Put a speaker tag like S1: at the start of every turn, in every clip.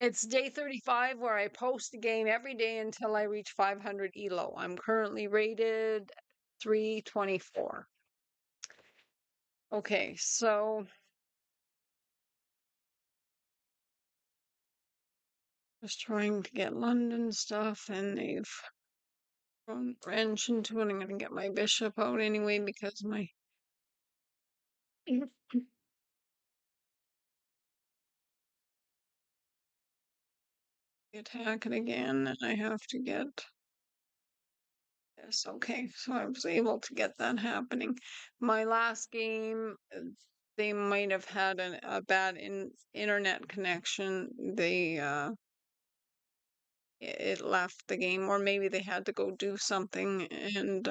S1: It's day 35 where I post a game every day until I reach 500 elo. I'm currently rated 324. Okay, so just trying to get London stuff, and they've thrown a wrench into it. I'm going to get my bishop out anyway because my attack it again, and I have to get this. Okay, so I was able to get that happening. My last game, they might have had a bad internet connection. It left the game, or maybe they had to go do something, and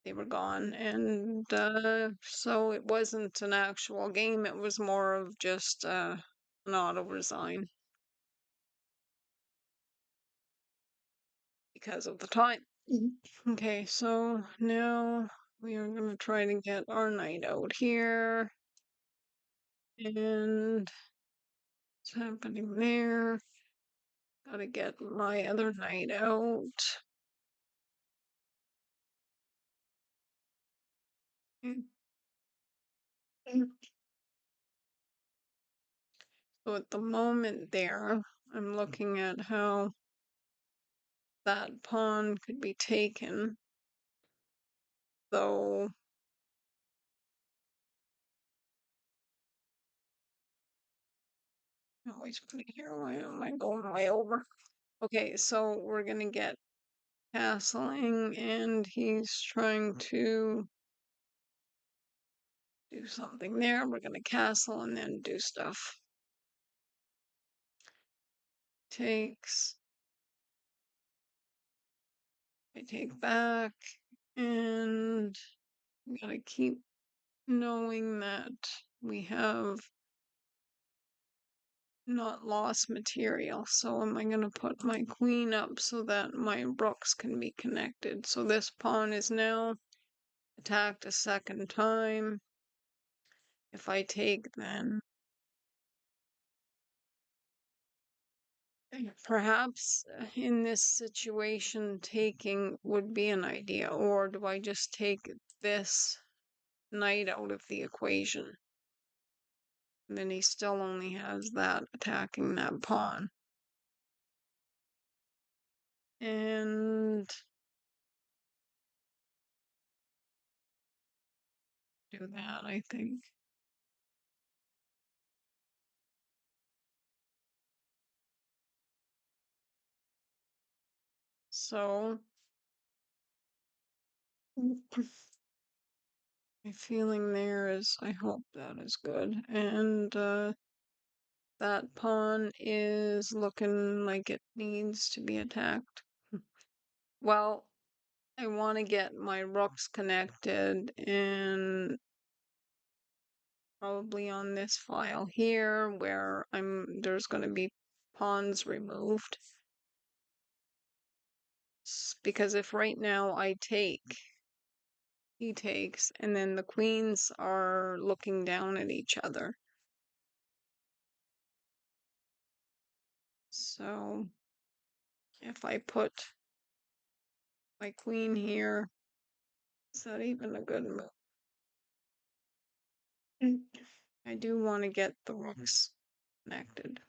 S1: they were gone. And so it wasn't an actual game. It was more of just an auto resign because of the time. Okay, so now we are going to try to get our knight out here. And what's happening there? Gotta get my other knight out. So at the moment there, I'm looking at how that pawn could be taken. So I always put it here. Why am I going way over? Okay, so we're gonna get castling, and he's trying to do something there. We're gonna castle and then do stuff. Takes. I take back, and we gotta keep knowing that we have not lost material. So am I going to put my queen up so that my rooks can be connected? So this pawn is now attacked a second time. If I take, then perhaps in this situation taking would be an idea. Or do I just take this knight out of the equation? And then he still only has that attacking that pawn. And do that, I think. So my feeling there is I hope that is good. And that pawn is looking like it needs to be attacked. Well, I want to get my rooks connected, and probably on this file here where there's going to be pawns removed. Because if right now I take, he takes, and then the queens are looking down at each other. So if I put my queen here, is that even a good move? I do want to get the rooks connected.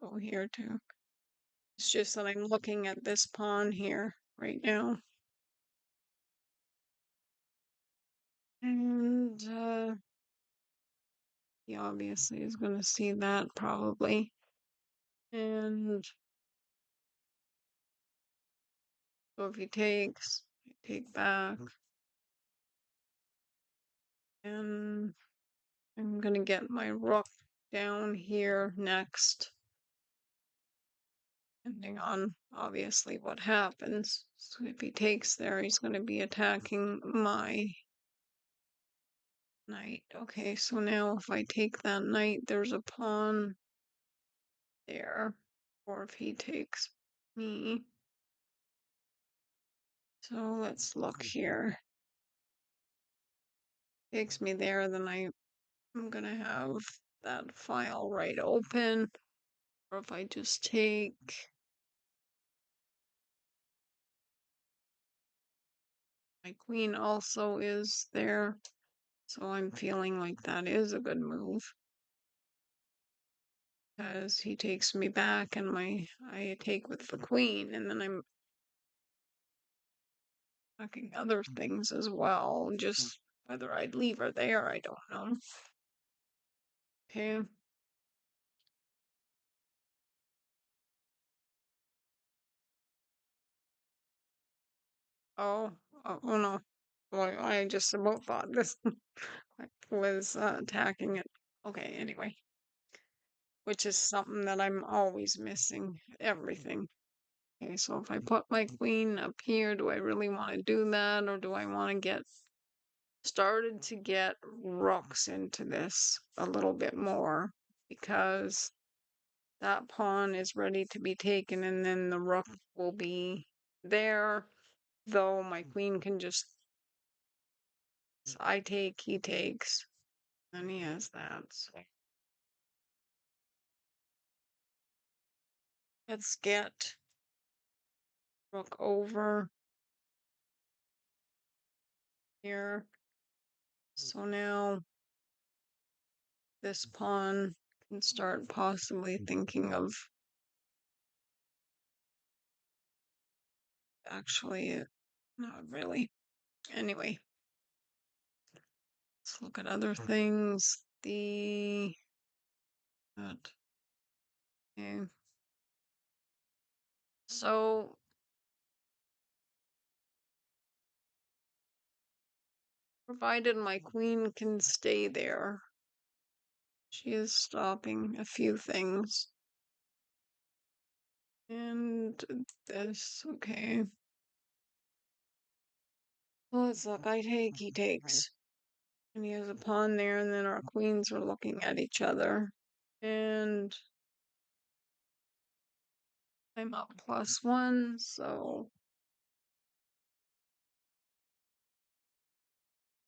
S1: Go here too. It's just that I'm looking at this pawn here right now. And he obviously is going to see that probably. And so if he takes, I take back. And I'm going to get my rook down here next, depending on obviously what happens. So if he takes there, he's going to be attacking my knight. Okay, so now if I take that knight, there's a pawn there. Or if he takes me, So let's look here. Takes me there, then I'm gonna have that file right open. Or if I just take my queen also is there. So I'm feeling like that is a good move. Because he takes me back and I take with the queen, and then I'm attacking other things as well. Just whether I'd leave her there, I don't know. Okay. Oh, oh no. Well, I just about thought this was attacking it. Okay, anyway. Which is something that I'm always missing. Everything. Okay, so if I put my queen up here, do I really want to do that, or do I want to get started to get rooks into this a little bit more? Because that pawn is ready to be taken, and then the rook will be there, though my queen can just, so I take, he takes, and he has that. So let's get rook over here. So now this pawn can start possibly thinking of actually, not really. Anyway, let's look at other things. That, okay. So provided my queen can stay there, she is stopping a few things. And this, okay. Well, let's look. I take, he takes. And he has a pawn there, and then our queens are looking at each other. And I'm up +1, so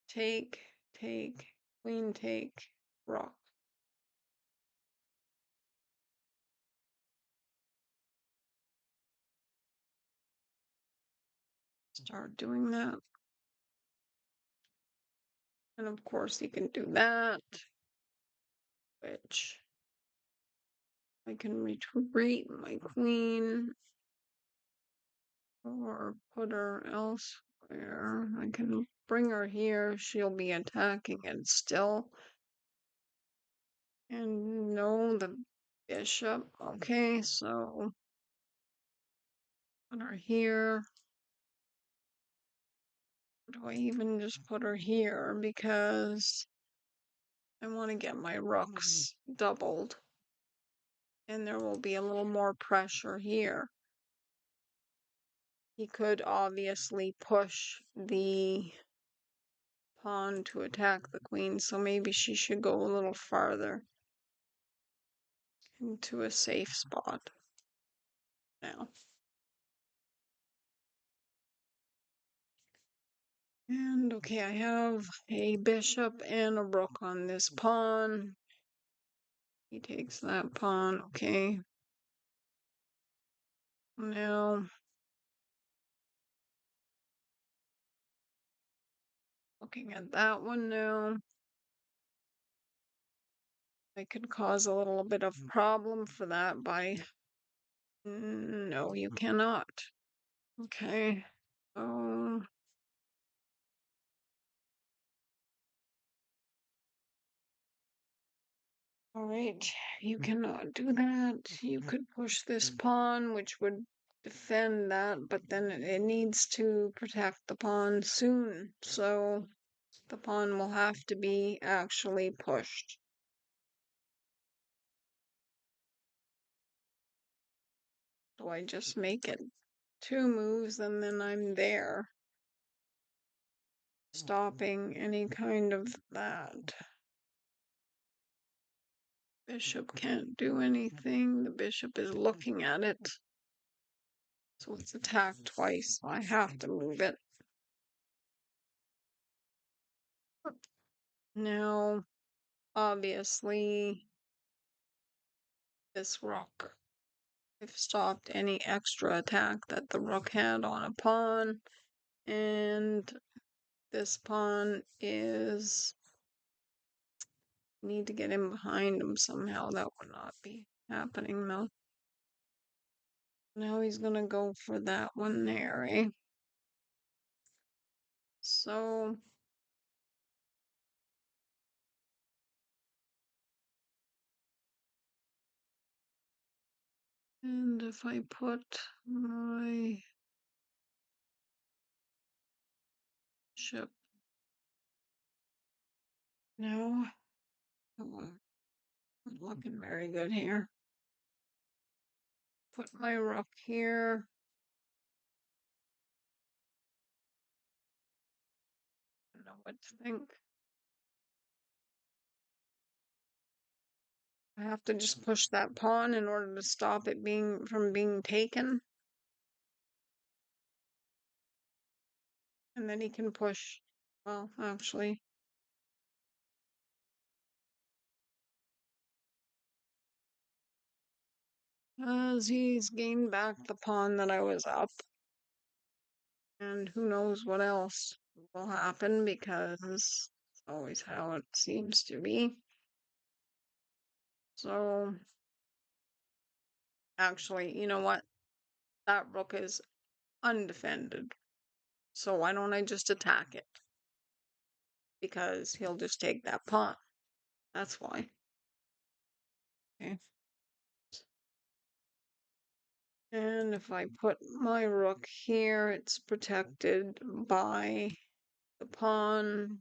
S1: take, queen take, rook. Start doing that. And of course, you can do that, which I can retreat my queen or put her elsewhere. I can bring her here. She'll be attacking it still. And no, the bishop. Okay, so put her here. Do I even just put her here? Because I want to get my rooks doubled. And there will be a little more pressure here. He could obviously push the pawn to attack the queen, so maybe she should go a little farther into a safe spot now. And okay, I have a bishop and a rook on this pawn. He takes that pawn, okay. Now, looking at that one now, I could cause a little bit of problem for that by, no, you cannot. Okay, so all right, you cannot do that. You could push this pawn, which would defend that, but then it needs to protect the pawn soon. So the pawn will have to be actually pushed. So I just make it 2 moves and then I'm there, stopping any kind of that. Bishop can't do anything. The bishop is looking at it. So it's attacked twice, so I have to move it. Now, obviously, this rook. I've stopped any extra attack that the rook had on a pawn, and this pawn is need to get in behind him somehow. That would not be happening though. Now he's gonna go for that one there, eh? So and if I put my ship no, not looking very good here. Put my rook here. I don't know what to think. I have to just push that pawn in order to stop it from being taken. And then he can push. Well, actually, as he's gained back the pawn that I was up. And who knows what else will happen because it's always how it seems to be. So, actually, you know what? That rook is undefended. So why don't I just attack it? Because he'll just take that pawn. That's why. Okay. And if I put my rook here, it's protected by the pawn,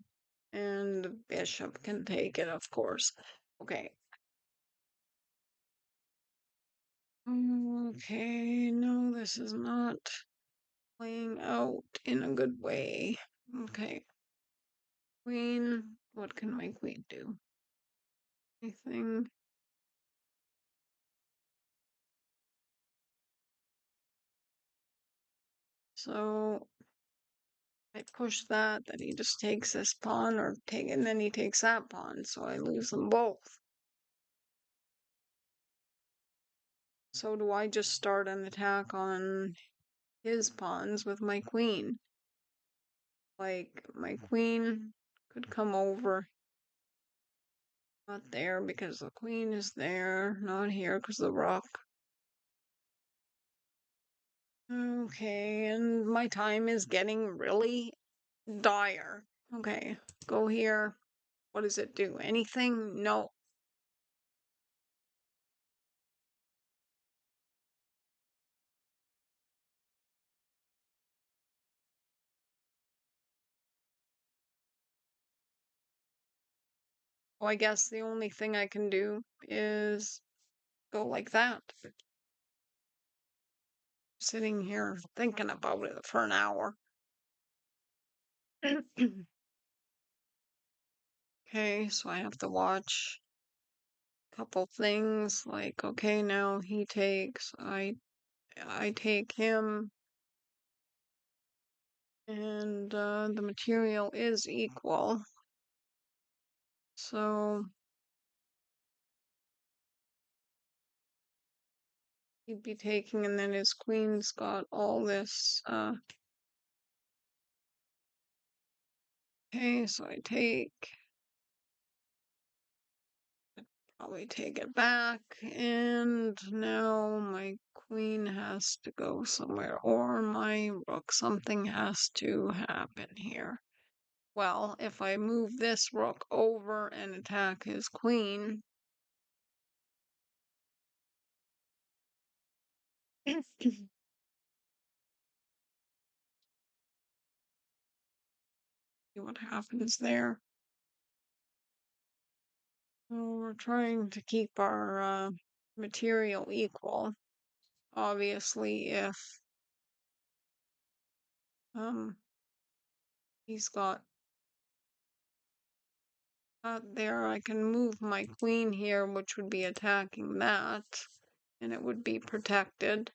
S1: and the bishop can take it, of course. Okay. Okay, no, this is not playing out in a good way. Okay. Queen, what can my queen do? Anything? So I push that, then he just takes this pawn, and then he takes that pawn, so I lose them both. So do I just start an attack on his pawns with my queen? Like, my queen could come over. Not there because the queen is there. Not here because the rook. Okay, and my time is getting really dire. Okay, go here. What does it do? Anything? No. Well, I guess the only thing I can do is go like that. Sitting here thinking about it for an hour. Okay, so I have to watch a couple things like, okay, now he takes, I take him, and the material is equal. So he'd be taking, and then his queen's got all this. Okay, so I probably take it back, and now my queen has to go somewhere, or my rook. Something has to happen here. Well, if I move this rook over and attack his queen, see what happens there. Well, we're trying to keep our material equal. Obviously, if he's got that there, I can move my queen here, which would be attacking that, and it would be protected.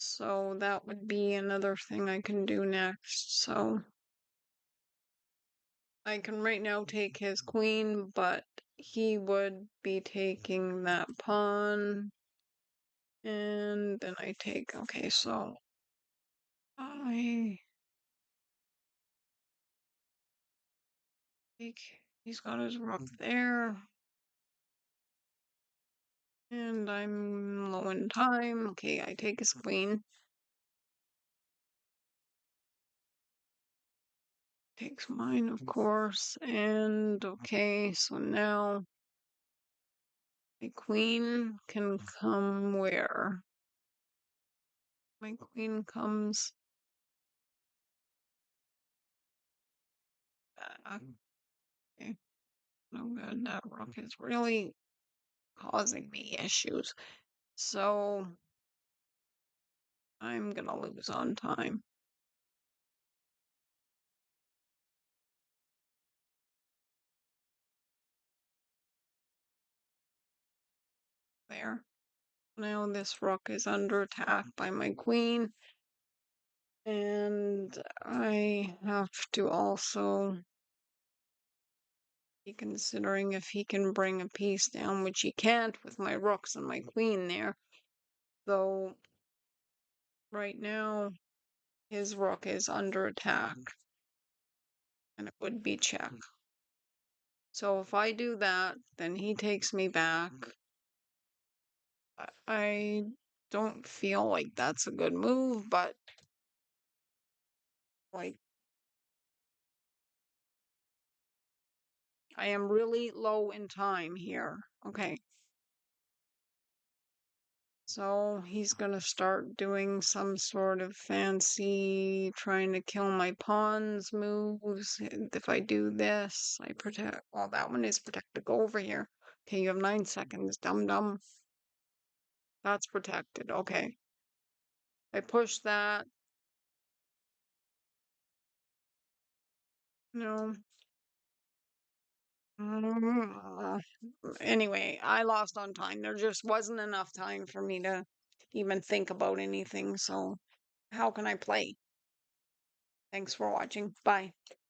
S1: So that would be another thing I can do next. So I can right now take his queen, but he would be taking that pawn. And then I take, okay, so I take, he's got his rook there. And I'm low in time. Okay, I take his queen. Takes mine, of course. And okay, so now my queen can come where? My queen comes back. Okay, no good. That rook is really causing me issues. So I'm gonna lose on time. There. Now this rook is under attack by my queen. And I have to also be considering if he can bring a piece down, which he can't with my rooks and my queen there. Though right now his rook is under attack and it would be check. So if I do that, then he takes me back. I don't feel like that's a good move, but like I am really low in time here. Okay. So he's gonna start doing some sort of fancy trying to kill my pawns moves. And if I do this, I protect. Well, that one is protected. Go over here. Okay, you have 9 seconds, dum dum. That's protected. Okay. I push that. No. Anyway, I lost on time. There just wasn't enough time for me to even think about anything. So, how can I play? Thanks for watching. Bye.